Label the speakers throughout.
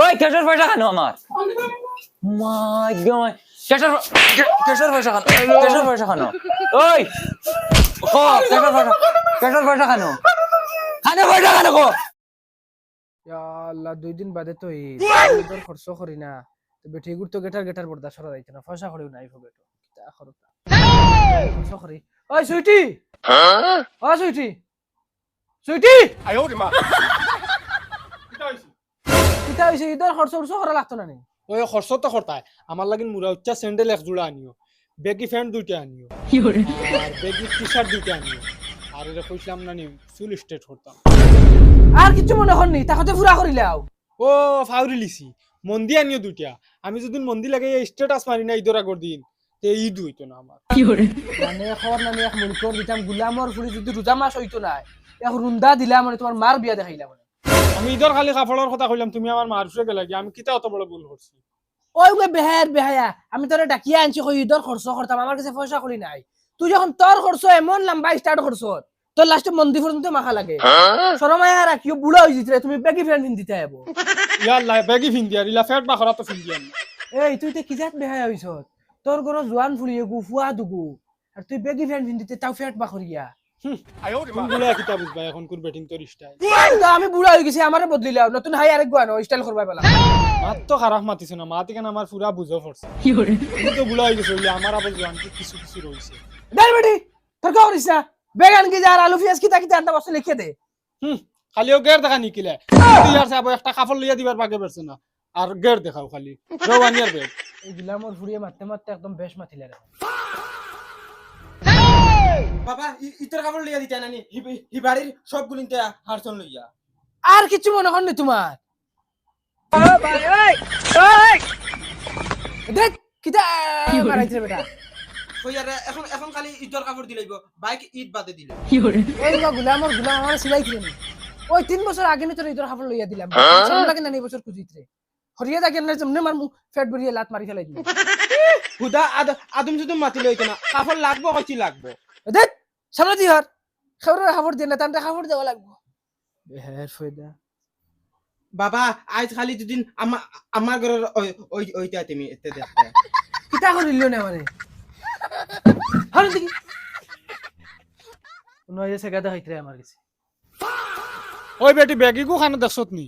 Speaker 1: ওই কেশর পয়সা খানো আমার মাই গড কেশর কেশর পয়সা খানো কেশর পয়সা খানো ওই ও কেশর পয়সা খানো খানো পয়সা খানো গো
Speaker 2: ইয়া আল্লাহ 2 দিন বাদে তো ঈদ তোর খরচ করি না তো বেটি গুড় তো গেটার বর্দা সরা যাইতে না পয়সা করিও নাই হবে তো কিতা খরচা খরচ করি ওই সুইটি ও সুইটি সুইটি কিতা হইছে ঈদের খরচ করা লাগতো না নি
Speaker 3: ওই খরচ তো করতায় আমার লাগিন মুরা উচ্চা স্যান্ডেল এক জোড়া আনিও বেগি প্যান্ট দুইটা আনিও আর বেগি টি-শার্ট দুইটা আনিও আর এটা কইছিলাম না নি ফুল স্ট্রেট করতাম
Speaker 2: আর কিছু মনে হননি তাকতে পুরা করিলাও
Speaker 3: ও ফাউরি লিছি মন্দি আনিও দুইটা আমি যদি মন্দি লাগে স্ট্যাটাস মারি না ঈদের আগর দিন তে ঈদ হইতো না আমার
Speaker 2: মানে খবর নানি এক মুলকর দিতাম গুলামর ফুলি যদি রোজা মাস হইতো না এক রুন্দা দিলা মানে তোমার মার বিয়া দেখাইলা মানে
Speaker 3: আমি ঈদের খালি কাপড়ের কথা কইলাম তুমি আমার মারফে গেলা কি আমি কিতা অত বড় ভুল করছি
Speaker 2: ওই গে বেহায়া আমি তোরে ডাকিয়া আনছি কই ঈদের খরচ করতাম আমার কাছে পয়সা করি নাই তুই যখন তোর খরচ এমন লম্বা স্টার্ট করছ তোর লাস্টে মন্দির পর্যন্ত মাখা লাগে শরমায়া রাখিও বুড়া হই জিতরে তুমি বেগি ফ্রেন্ড দিতে আইবো
Speaker 3: ইয়াল্লা বেগি ফিন দিয়া ইলা ফ্যাট বাখরা তো ফিন দিয়া
Speaker 2: এই তুই তে কি জাত বেহায়া হইছ তোর গরো জোয়ান ফুলিয়ে গুফুয়া দুগু আর তুই বেগি ফ্রেন্ড দিতে তাও ফ্যাট বাখরিয়া
Speaker 3: গুলা কিতা বুঝবা এখন কোন ব্যাটিং তোর স্টাইল
Speaker 2: আমি বুড়া হয়ে গেছি আমারে বদলিলাও নতুন হাই আরেক গানো স্টাইল করবাই বলা
Speaker 3: মাত তো খারাপ মাতিছ না মাতি কেন আমার পুরা বুঝো পড়ছে তুমি তো বুলা হয়ে গেছো আমার আবার জোয়ান কিছু কিছু রইছে
Speaker 2: দেই বেটি তোর কা করিস না বেগান কি যার আলু পেঁয়াজ কিতা কিতা আনতা বস্তু লিখে দে
Speaker 3: খালিও গের দেখা নিকিলে তুই আর সাহেব একটা কাপড় লইয়া দিবার বাগে পারছ না আর গের দেখাও খালি রওয়ানিয়ার বেগ
Speaker 2: এই গুলামর ফুড়িয়ে মারতে মারতে একদম বেশ মাতিলা রে
Speaker 4: বাবা ইতর কাপড় লইয়া দিতে নানি হি বাড়ির সব গুলিনতে হারসন লইয়া
Speaker 2: আর কিছু মনে হন তোমার দেখ কিতা মারাইছে বেটা
Speaker 4: কইয়ারে এখন এখন খালি ইতর কাপড় দিলাইব বাইক ঈদ বাদে দিলে
Speaker 2: ওই গুলাম আমার সিলাই ছিল ওই 3 বছর আগে নি তোর ঈদের খাবার লইয়া দিলাম সামনে লাগে না এই বছর খুঁজিতরে হরিয়া দেখেন না যেমনে মার ফ্যাট বড়িয়ে লাত মারি ফেলাই দিল
Speaker 4: হুদা আদম যদি মাতি লইতো না কাপড় লাগবো কইছি লাগবো
Speaker 2: দেখ সামনে দি হর খাবার দিয়ে না তান্টা খাবার দেওয়া লাগবো বেহের ফয়দা
Speaker 4: বাবা আজ খালি দুদিন আমার ঘরের ওইটা তুমি এতে দেখতে
Speaker 2: কিতা করিল না মানে হর দেখি নয় সে গাদা হইতরে আমার কাছে
Speaker 3: ওই বেটি বেগি কো খানা দেখছত নি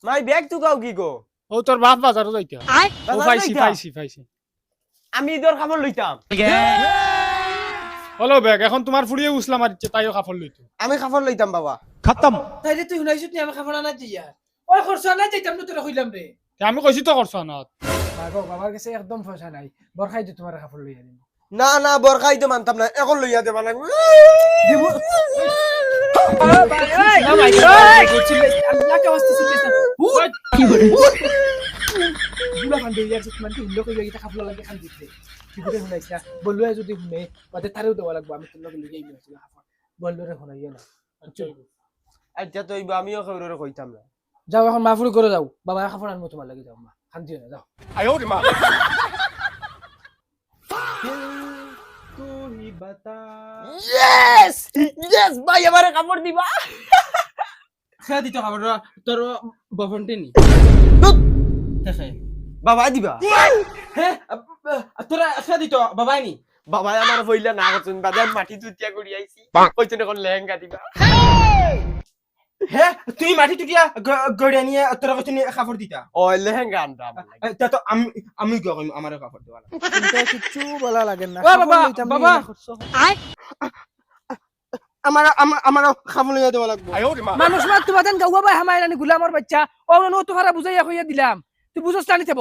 Speaker 4: মাই ব্যাগ তু গাও কি গো
Speaker 3: ও তোর বাপ বাজারও যাইতা ও পাইছি
Speaker 4: আমি ঈদের কাপড় লইতাম
Speaker 3: হলো বেগ এখন তোমার ফুড়িয়ে উসলা মারিছে তাইও কাপড় লইতো
Speaker 4: আমি কাপড় লইতাম বাবা
Speaker 3: খতম
Speaker 2: তাইলে তুই শুনাইছিস নি আমি খাবার আনা দিয়া ওই খরচ না যাইতাম না তোরা কইলাম রে
Speaker 3: আমি কইছি তো করছ না
Speaker 2: বাগো বাবার কাছে একদম পয়সা নাই বরখাই দি তোমার খাবার লইয়া দিন
Speaker 4: না না বরখাই তো মানতাম না এখন লইয়া দেবা লাগবে
Speaker 2: দিব না ভাই আল্লাহ কে ওয়াস্তে সিলেস কি করে বুলা কান দেই যাচ্ছে মানে লোক কই গিয়ে খাবার লাগে খান দিতে কি করে শুনাইছা বললো যদি শুনে বাদে তারেও দেওয়া লাগবে আমি তোর লগে লইয়া আইছি খাবার বললো রে শুনাইয়া না
Speaker 4: আচ্ছা তো আমিও খবরে কইতাম না
Speaker 2: যাও এখন মাফুরি করে যাও বাবা খাবার আনবো তোমার লাগে যাও মা খান দিও না যাও
Speaker 4: ইয়েস ইয়েস ভাই আমারে কাপড় দিবা খেয়া দিতে খাবার তোর বফনটে নি বাবা দিবা হ্যাঁ তোরা খেয়া দিত বাবাই নি বাবাই আমার বইলা না করছেন বাদে মাটি তুতিয়া করি আইছি কইছেন এখন লেহেঙ্গা দিবা হ্যাঁ তুই মাটি তুতিয়া গড়িয়া নিয়ে তোরা কইছেন কাপড় দিতা ও লেহেঙ্গা আনতা তা তো আমি কি কইম আমারে কাপড় দেওয়া
Speaker 2: চিন্তা কিচ্ছু বলা লাগে না
Speaker 4: ও বাবা বাবা আমার খাবো লইয়া দেওয়া লাগবে
Speaker 2: মানুষ মাত তোমাদের গাওয়া ভাই হামায় রানি গুলামর বাচ্চা ও নো তো হারা বুঝাইয়া কইয়া দিলাম তুই বুঝছ টানি দেব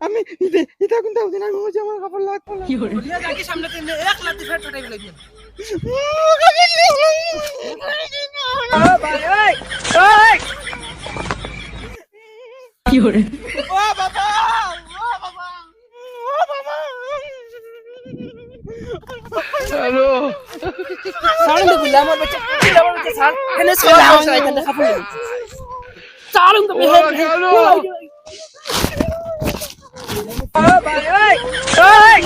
Speaker 4: আমি এটা কোনটা দিন আমি বুঝি আমার কাপড় লাগবে না
Speaker 2: বলিয়া যাকি সামনে তিন এক লাখ ফেট উঠাই ফেলাই দিন ও ভাই ওই ওই কি হরে
Speaker 4: ও বাবা ও বাবা ও বাবা
Speaker 2: হ্যালো সারুন তো গুলামর বাচ্চা সার এনে সারা সারা এখানে খাবো সারুন তো বেহে হ্যালো ও ভাই ওই ওই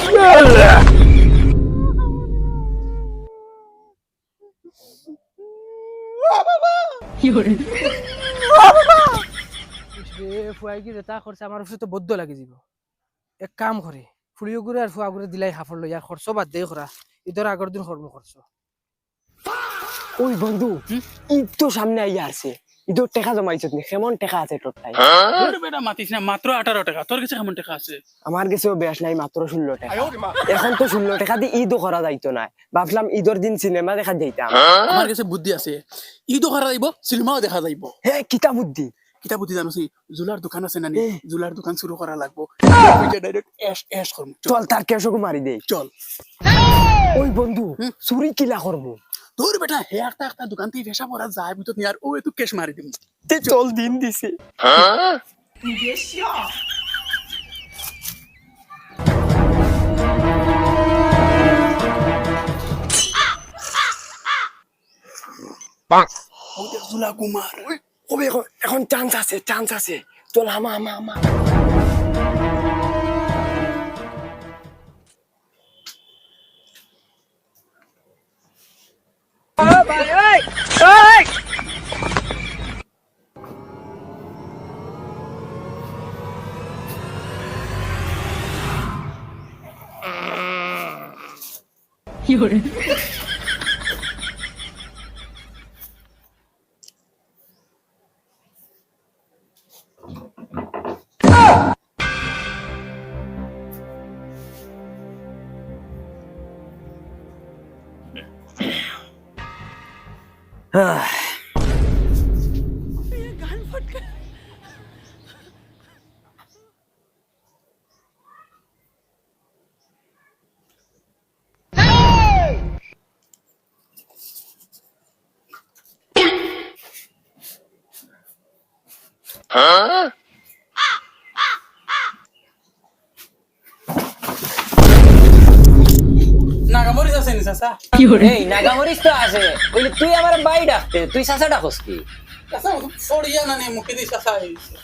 Speaker 2: কি হরে ও বাবা যে ফুয়াই কি যেটা করছে আমার উপরে তো বদ্ধ লাগি যাব এক কাম করে ফুড়িও করে আর ফুয়া করে দিলাই হাফর লই আর খরচ বাদ দেই করা ইদর আগর দিন কর্ম করছো
Speaker 4: ওই বন্ধু ঈদ তো সামনে আইয়া আছে ঈদের টাকা জমাইছত নি কেমন টাকা আছে তোর তাই
Speaker 5: তোর বেটা মাতিস না মাত্র 18 টাকা তোর কাছে কেমন টাকা আছে
Speaker 4: আমার কাছেও বেশ নাই মাত্র 16 টাকা এখন তো 16 টাকা দিয়ে ঈদও করা যাইতো না ভাবলাম ঈদের দিন সিনেমা দেখা যাইতাম
Speaker 5: আমার কাছে বুদ্ধি আছে ঈদও করা যাইব সিনেমাও দেখা যাইব
Speaker 4: হে কিতা বুদ্ধি
Speaker 5: কিতা বুদ্ধি জানোসি জুলার দোকান আছে না নি জুলার দোকান শুরু করা লাগবো ডাইরেক্ট এশ করম
Speaker 4: চল তার কেশকে মারি দেই
Speaker 5: চল
Speaker 4: ওই বন্ধু চুরি কিলা করবো
Speaker 5: তোর বেটা হে একটা একটা দোকান থেকে ফেসা পড়া যায় বুঝত নি আর ও একটু কেশ মারি দিম
Speaker 4: তে চল দিন দিছে
Speaker 5: ও দেখ জুলা কুমার
Speaker 4: ওবে এখন চান্স আছে চল হামা
Speaker 5: নাগামরিস আছে নি চাচা
Speaker 1: এই নাগামরিস তো আছে বলি তুই আমার বাই ডাকতে তুই চাচা ডাকস কি
Speaker 5: চাচা ফড়িয়া না নে মুখে দি চাচা আইছে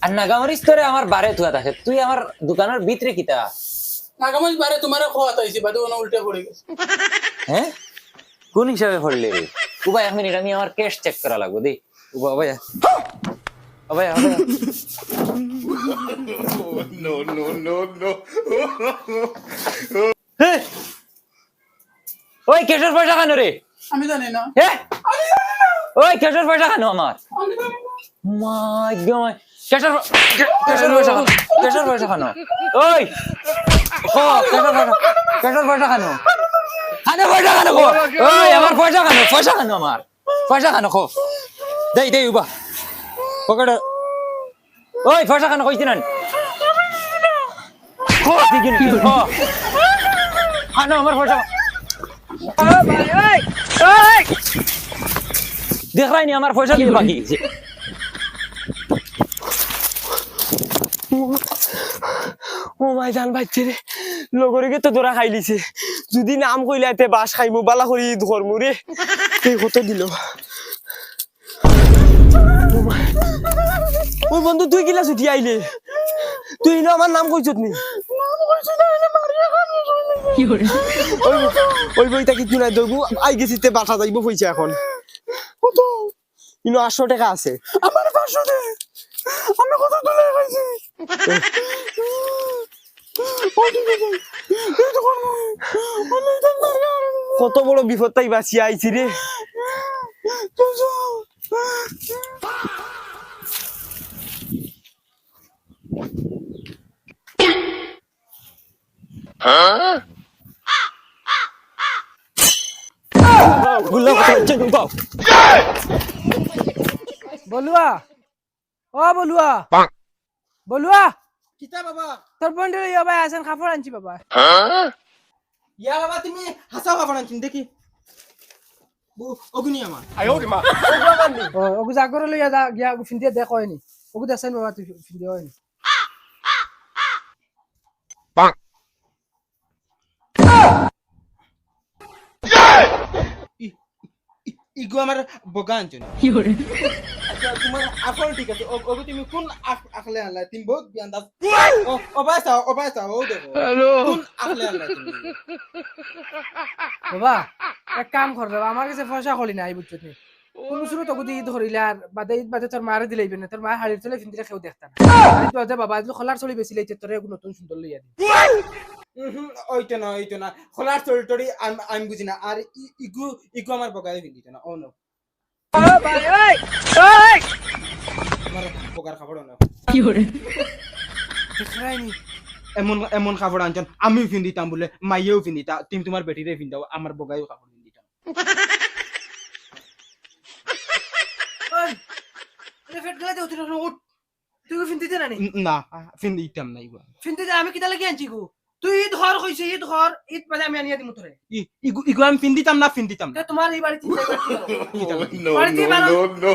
Speaker 1: আর নাগামরিস তোরে আমার বারে থুয়া থাকে তুই আমার দোকানের ভিতরে কিতা
Speaker 5: নাগামরিস বারে তোমারে খোয়া তাইছি বাদে ওনা উল্টা পড়ে গেছে
Speaker 1: হ্যাঁ কোন হিসাবে পড়লে রে উবাই 1 মিনিট আমি আমার ক্যাশ চেক করা লাগবে দে উবা ভাইয়া ভাইয়া ওই ক্যাশের পয়সা খানো রে
Speaker 5: আমি জানি না
Speaker 1: হ্যাঁ ওই ক্যাশের পয়সা খানো আমার মাই গড ক্যাশের পয়সা খানো ক্যাশের পয়সা খানো ওই ও ক্যাশের পয়সা খানো পয়সা খানো খো ওই আমার পয়সা খানো আমার পয়সা খানো খো দেই উবা পকেট ওই পয়সা খানো কইছি না খো দিগিন খো খানো আমার পয়সা দেখ রাইনি আমার পয়সা দিয়ে বাকি গেছে
Speaker 4: ও মাই জান বাচ্চে রে লগরে তো তোরা খাইলিছে যদি নাম কইলাতে বাস খাইমু বালা করি ধরমু রে কে কত দিল ও বন্ধু তুই কিলা ছুটি আইলে তুই না আমার নাম কইছত নি ওই বইটা কি তুই দইবু আই গেছিতে বাসা যাইব পয়সা এখন কত ইনো 800 টাকা আছে
Speaker 5: আমার 500 দে আমি কত তুলে খাইছি
Speaker 4: কত বড় বিপদ তাই বাঁচি আইছি রে
Speaker 2: বলুয়া ও বলুয়া
Speaker 3: কিতা বাবা
Speaker 2: তোর বন্ধু ইয়া ভাই আছেন কাপড় আনছি বাবা
Speaker 3: ইয়া বাবা তুমি হাসাও খাবার আনছেন দেখি অগুনি আমার
Speaker 2: ও ওগু জাগর লইয়া যা গিয়া ফিন্দিয়া দেখ হয়নি ওগু দেখাইন বাবা তুই ফিন্দিয়া হয়নি
Speaker 3: ইগো আমার বগা আনছেন আচ্ছা তোমার আকল ঠিক আছে ওগো তুমি কোন আকলে আনলা তুমি বহুত বিয়ান্দাজ ও বাইসা ও দেখো কোন আকলে আনলা তুমি
Speaker 2: বাবা এক কাম কর বাবা আমার কাছে পয়সা কলি নাই বুঝছিস কোন শুরু তো গুদি ধরিলা আর বাদে ঈদ বাদে তোর মারে দিলাইবে না তোর মা হাড়ির চলে ফিন্দিলে কেউ দেখতা না আরে তো আজ বাবা আজ খোলার চলি বেশি লাইতে তোরে নতুন সুন্দর লইয়া দি
Speaker 3: ওইতো না খোলার চরিটরি আমি বুঝি না আর ইগু ইগু আমার বগাই ফিন্দিত না ও নো আমার বগার খাবার না
Speaker 2: দেখরাইনি
Speaker 3: এমন এমন খাবার আনছেন আমিও ফিন্দিতাম বলে মাইয়েও ফিন্দিতা তুমি তোমার বেটিরে ফিন্দাও আমার বগাইও খাবার ফিন্দিতাম
Speaker 2: ওই এ ফেট গলাতে উঠে উঠ তুই ফিন্দিতে না নি
Speaker 3: না ফিন্দিতাম না ইগু
Speaker 2: ফিন্দিতে আমি কিতা লাগি আনছি গো তুই ঈদ ঘর কইছে ঈদ ঘর ঈদ বাদে আমি আনিয়া দিমু তোরে
Speaker 3: ইগু ইগু আমি ফিন্দিতাম না ফিন্দিতাম না
Speaker 2: তোমার এই বাড়িতে
Speaker 6: no,
Speaker 2: বাড়িতে
Speaker 6: no,
Speaker 2: বানাও
Speaker 6: no, no.